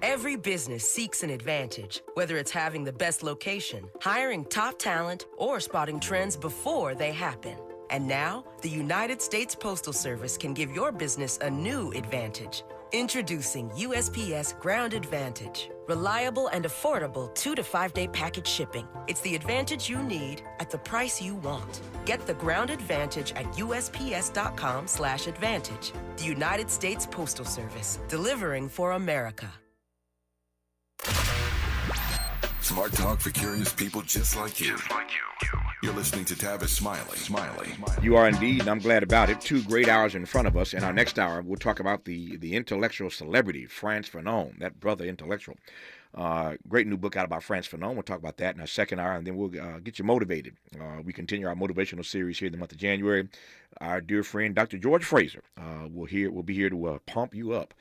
Every business seeks an advantage, whether it's having the best location, hiring top talent, or spotting trends before they happen. And now, the United States Postal Service can give your business a new advantage. Introducing USPS Ground Advantage. Reliable and affordable 2 to 5 day package shipping. It's the advantage you need at the price you want. Get the Ground Advantage at USPS.com/advantage. The United States Postal Service, delivering for America. Smart talk for curious people just like you. You're listening to Tavis Smiley. You are indeed, and I'm glad about it. 2 great hours in front of us. In our next hour, we'll talk about the intellectual celebrity, Frantz Fanon, that brother intellectual. Great new book out about Frantz Fanon. We'll talk about that in our second hour, and then we'll get you motivated. We continue our motivational series here in the month of January. Our dear friend, Dr. George Fraser, will be here to pump you up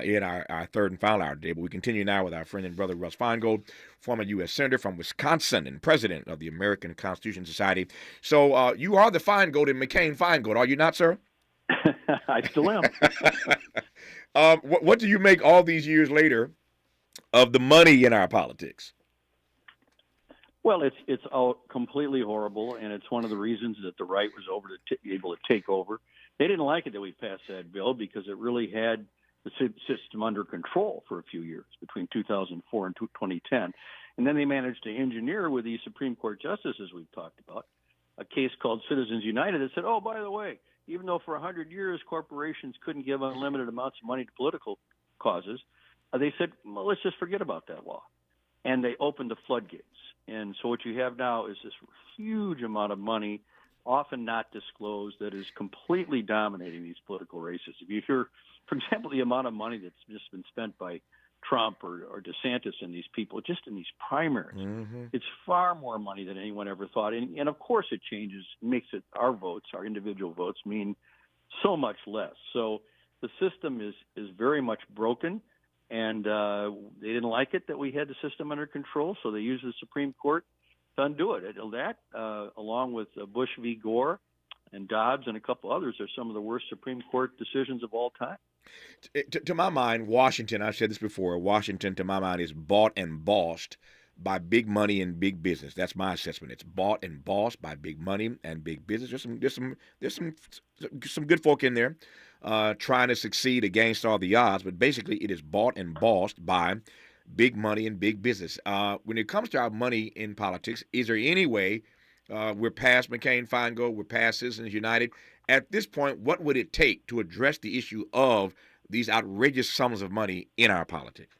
in our third and final hour today. But we continue now with our friend and brother, Russ Feingold, former U.S. Senator from Wisconsin and president of the American Constitution Society. So you are the Feingold in McCain-Feingold, are you not, sir? I still am. What do you make all these years later of the money in our politics? Well, it's all completely horrible, and it's one of the reasons that the right was able to take over. They didn't like it that we passed that bill because it really had the system under control for a few years between 2004 and 2010. And then they managed to engineer with these Supreme Court justices we've talked about a case called Citizens United that said, oh, by the way, even though for 100 years corporations couldn't give unlimited amounts of money to political causes, they said, well, let's just forget about that law. And they opened the floodgates. And so what you have now is this huge amount of money, often not disclosed, that is completely dominating these political races. If you hear, for example, the amount of money that's just been spent by Trump or DeSantis and these people, just in these primaries, it's far more money than anyone ever thought. And of course it changes, makes it our votes, our individual votes, mean so much less. So the system is very much broken, and they didn't like it that we had the system under control, so they used the Supreme Court to undo it. That, along with Bush v. Gore and Dobbs and a couple others, are some of the worst Supreme Court decisions of all time. To my mind, Washington, I've said this before, Washington, to my mind, is bought and bossed by big money and big business. That's my assessment. It's bought and bossed by big money and big business. There's some good folk in there trying to succeed against all the odds, but basically it is bought and bossed by big money and big business. When it comes to our money in politics, is there any way we're past McCain-Feingold, we're past Citizens United? At this point, what would it take to address the issue of these outrageous sums of money in our politics?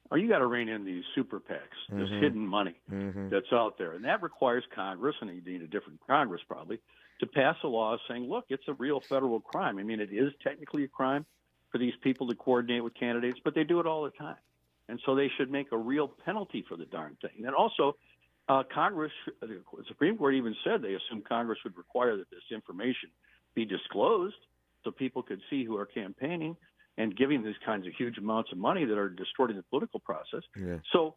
Oh, you got to rein in these super PACs, this hidden money that's out there. And that requires Congress, and you need a different Congress probably, to pass a law saying, look, it's a real federal crime. I mean, it is technically a crime for these people to coordinate with candidates, but they do it all the time. And so they should make a real penalty for the darn thing. And also, Congress, the Supreme Court even said they assumed Congress would require that this information be disclosed so people could see who are campaigning and giving these kinds of huge amounts of money that are distorting the political process. Yeah. So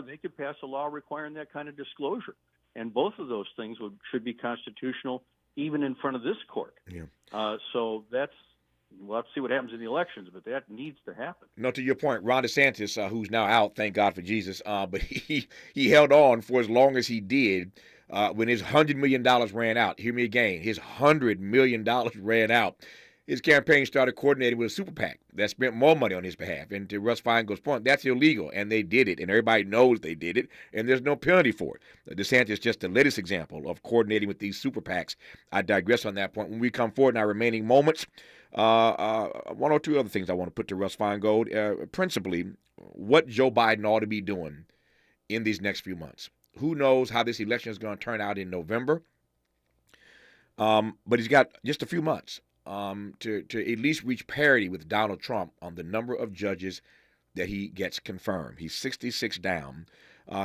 they could pass a law requiring that kind of disclosure. And both of those things should be constitutional even in front of this court. Yeah. So we'll have to see what happens in the elections, but that needs to happen. No, to your point, Ron DeSantis, who's now out, thank God for Jesus, but he held on for as long as he did when his $100 million ran out. Hear me again, his $100 million ran out. His campaign started coordinating with a super PAC that spent more money on his behalf. And to Russ Feingold's point, that's illegal, and they did it, and everybody knows they did it, and there's no penalty for it. DeSantis just the latest example of coordinating with these super PACs. I digress on that point. When we come forward in our remaining moments, one or two other things I want to put to Russ Feingold. Principally, what Joe Biden ought to be doing in these next few months. Who knows how this election is going to turn out in November? But he's got just a few months to at least reach parity with Donald Trump on the number of judges that he gets confirmed. He's 66 down.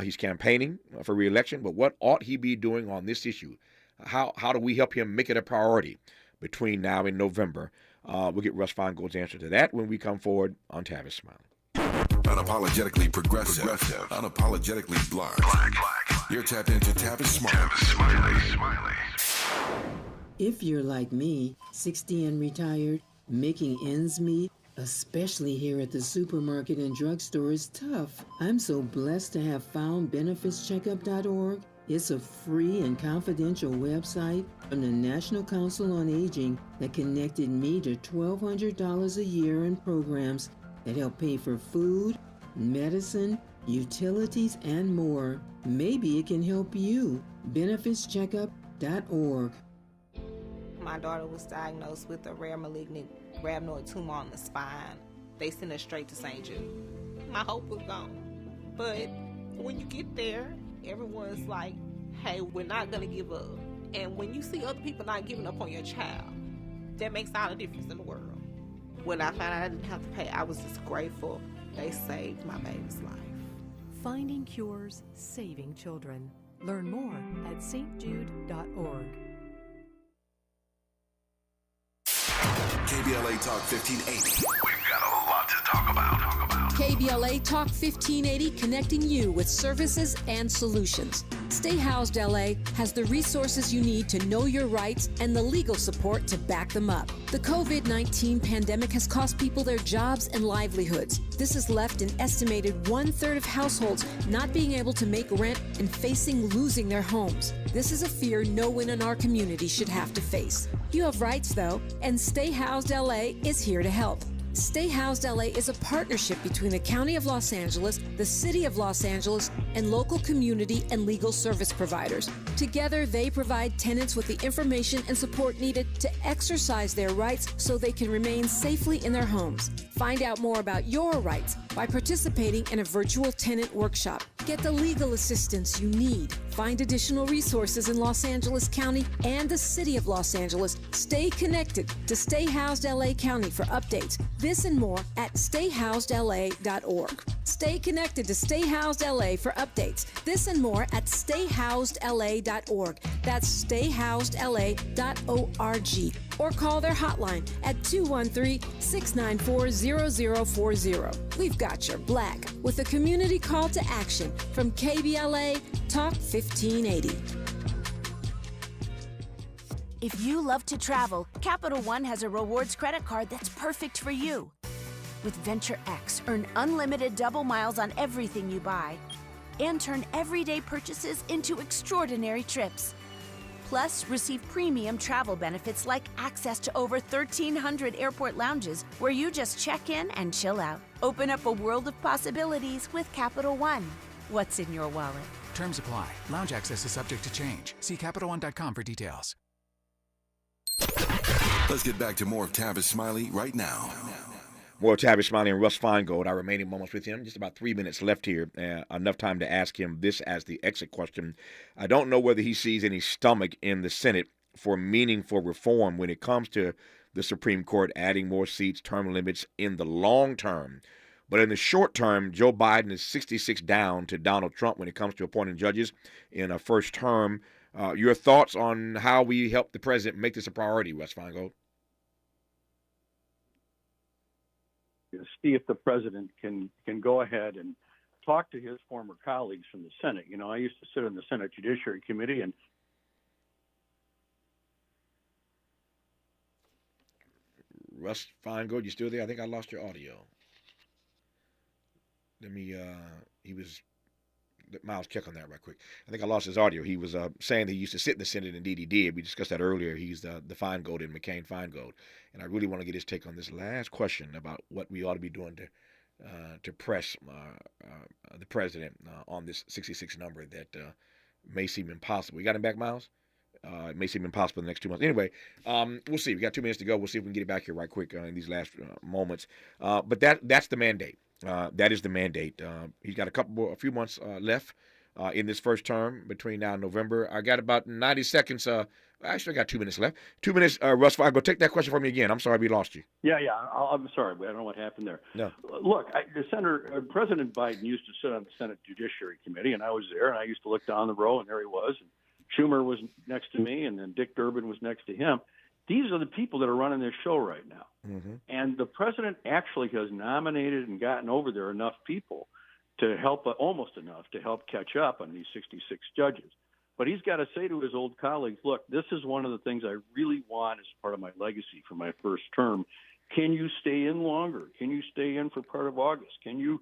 He's campaigning for re-election, but what ought he be doing on this issue? How do we help him make it a priority between now and November? We'll get Russ Feingold's answer to that when we come forward on Tavis Smiley. Unapologetically progressive. Unapologetically black. You're tapped into Tavis Smiley. If you're like me, 60 and retired, making ends meet, especially here at the supermarket and drugstore, is tough. I'm so blessed to have found benefitscheckup.org. It's a free and confidential website from the National Council on Aging that connected me to $1,200 a year in programs that help pay for food, medicine, utilities, and more. Maybe it can help you. benefitscheckup.org. My daughter was diagnosed with a rare malignant rhabdoid tumor on the spine. They sent her straight to St. Jude. My hope was gone. But when you get there, everyone's like, hey, we're not going to give up. And when you see other people not giving up on your child, that makes all the difference in the world. When I found out I didn't have to pay, I was just grateful. They saved my baby's life. Finding cures, saving children. Learn more at stjude.org. KBLA Talk 1580. We've got a lot to talk about. KBLA Talk 1580, connecting you with services and solutions. Stay Housed LA has the resources you need to know your rights and the legal support to back them up. The COVID-19 pandemic has cost people their jobs and livelihoods. This has left an estimated 1/3 of households not being able to make rent and facing losing their homes. This is a fear no one in our community should have to face. You have rights, though, and Stay Housed LA is here to help. Stay Housed LA is a partnership between the County of Los Angeles, the City of Los Angeles, and local community and legal service providers. Together, they provide tenants with the information and support needed to exercise their rights so they can remain safely in their homes. Find out more about your rights by participating in a virtual tenant workshop. Get the legal assistance you need. Find additional resources in Los Angeles County and the City of Los Angeles. Stay connected to Stay Housed LA County for updates. This and more at stayhousedla.org. Stay connected to Stay Housed LA for updates. This and more at stayhousedla.org. That's stayhousedla.org. Or call their hotline at 213-694-0040. We've got your black with a community call to action from KBLA Talk 1580. If you love to travel, Capital One has a rewards credit card that's perfect for you. With Venture X, earn unlimited double miles on everything you buy and turn everyday purchases into extraordinary trips. Plus, receive premium travel benefits like access to over 1,300 airport lounges where you just check in and chill out. Open up a world of possibilities with Capital One. What's in your wallet? Terms apply. Lounge access is subject to change. See CapitalOne.com for details. Let's get back to more of Tavis Smiley right now. More Tavis Smiley and Russ Feingold, our remaining moments with him. Just about 3 minutes left here. Enough time to ask him this as the exit question. I don't know whether he sees any stomach in the Senate for meaningful reform when it comes to the Supreme Court adding more seats, term limits in the long term. But in the short term, Joe Biden is 66 down to Donald Trump when it comes to appointing judges in a first term. Your thoughts on how we help the president make this a priority, Russ Feingold? See if the president can go ahead and talk to his former colleagues from the Senate. You know, I used to sit on the Senate Judiciary Committee, and Russ Feingold, you still there? I think I lost your audio. Let me, Miles, check on that right quick. I think I lost his audio. He was saying that he used to sit in the Senate, and indeed he did. We discussed that earlier. He's the Feingold and McCain-Feingold. And I really want to get his take on this last question about what we ought to be doing to press the president on this 66 number that may seem impossible. You got him back, Miles? It may seem impossible in the next 2 months. Anyway, we'll see. We got 2 minutes to go. We'll see if we can get it back here right quick in these last moments. But that's the mandate. That is the mandate. He's got a few months left in this first term between now and November. I got about 90 seconds. Actually, I got 2 minutes left. 2 minutes, Russ, go take that question from me again. I'm sorry we lost you. Yeah, I'm sorry. I don't know what happened there. No. Look, President Biden used to sit on the Senate Judiciary Committee, and I was there, and I used to look down the row, and there he was. And Schumer was next to me, and then Dick Durbin was next to him. These are the people that are running this show right now. Mm-hmm. And the president actually has nominated and gotten over there enough people to help, almost enough to help catch up on these 66 judges. But he's got to say to his old colleagues, look, this is one of the things I really want as part of my legacy for my first term. Can you stay in longer? Can you stay in for part of August? Can you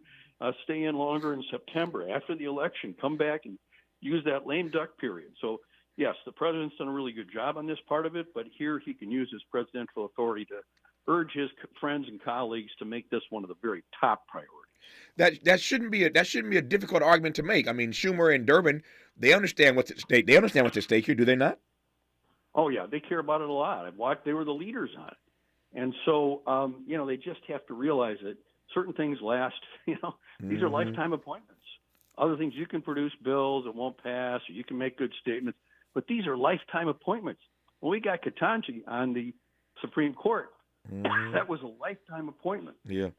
stay in longer in September after the election? Come back and use that lame duck period. So, yes, the president's done a really good job on this part of it, but here he can use his presidential authority to urge his friends and colleagues to make this one of the very top priorities. That shouldn't be a difficult argument to make. I mean, Schumer and Durbin, they understand what's at stake. They understand what's at stake here, do they not? Oh yeah, they care about it a lot. I've watched; they were the leaders on it, and so they just have to realize that certain things last. These are lifetime appointments. Other things, you can produce bills, it won't pass, or you can make good statements, but these are lifetime appointments. When we got Ketanji on the Supreme Court, that was a lifetime appointment. Yeah,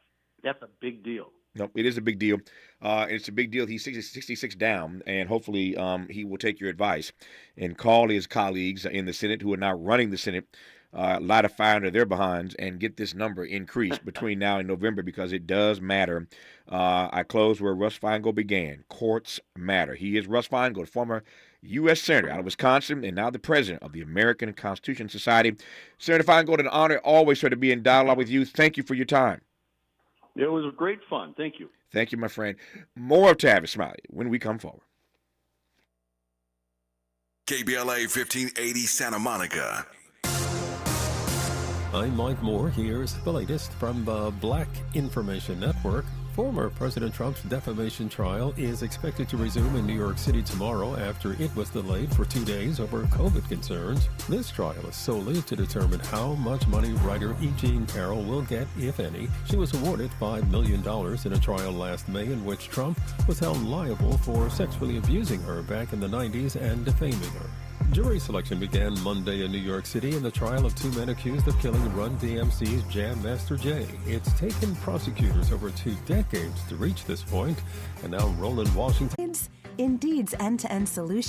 that's a big deal. No, it is a big deal. It's a big deal. He's 66 down, and hopefully he will take your advice and call his colleagues in the Senate who are now running the Senate, light a fire under their behinds, and get this number increased between now and November because it does matter. I close where Russ Feingold began. Courts matter. He is Russ Feingold, former U.S. Senator out of Wisconsin, and now the president of the American Constitution Society. Senator Feingold, an honor always to be in dialogue with you. Thank you for your time. It was great fun. Thank you. Thank you, my friend. More of Tavis Smiley when we come forward. KBLA 1580 Santa Monica. I'm Mike Moore. Here's the latest from the Black Information Network. Former President Trump's defamation trial is expected to resume in New York City tomorrow after it was delayed for 2 days over COVID concerns. This trial is solely to determine how much money writer E. Jean Carroll will get, if any. She was awarded $5 million in a trial last May in which Trump was held liable for sexually abusing her back in the 90s and defaming her. Jury selection began Monday in New York City in the trial of 2 men accused of killing Run DMC's Jam Master Jay. It's taken prosecutors over 2 decades to reach this point, and now Roland Washington. Indeed's end-to-end solution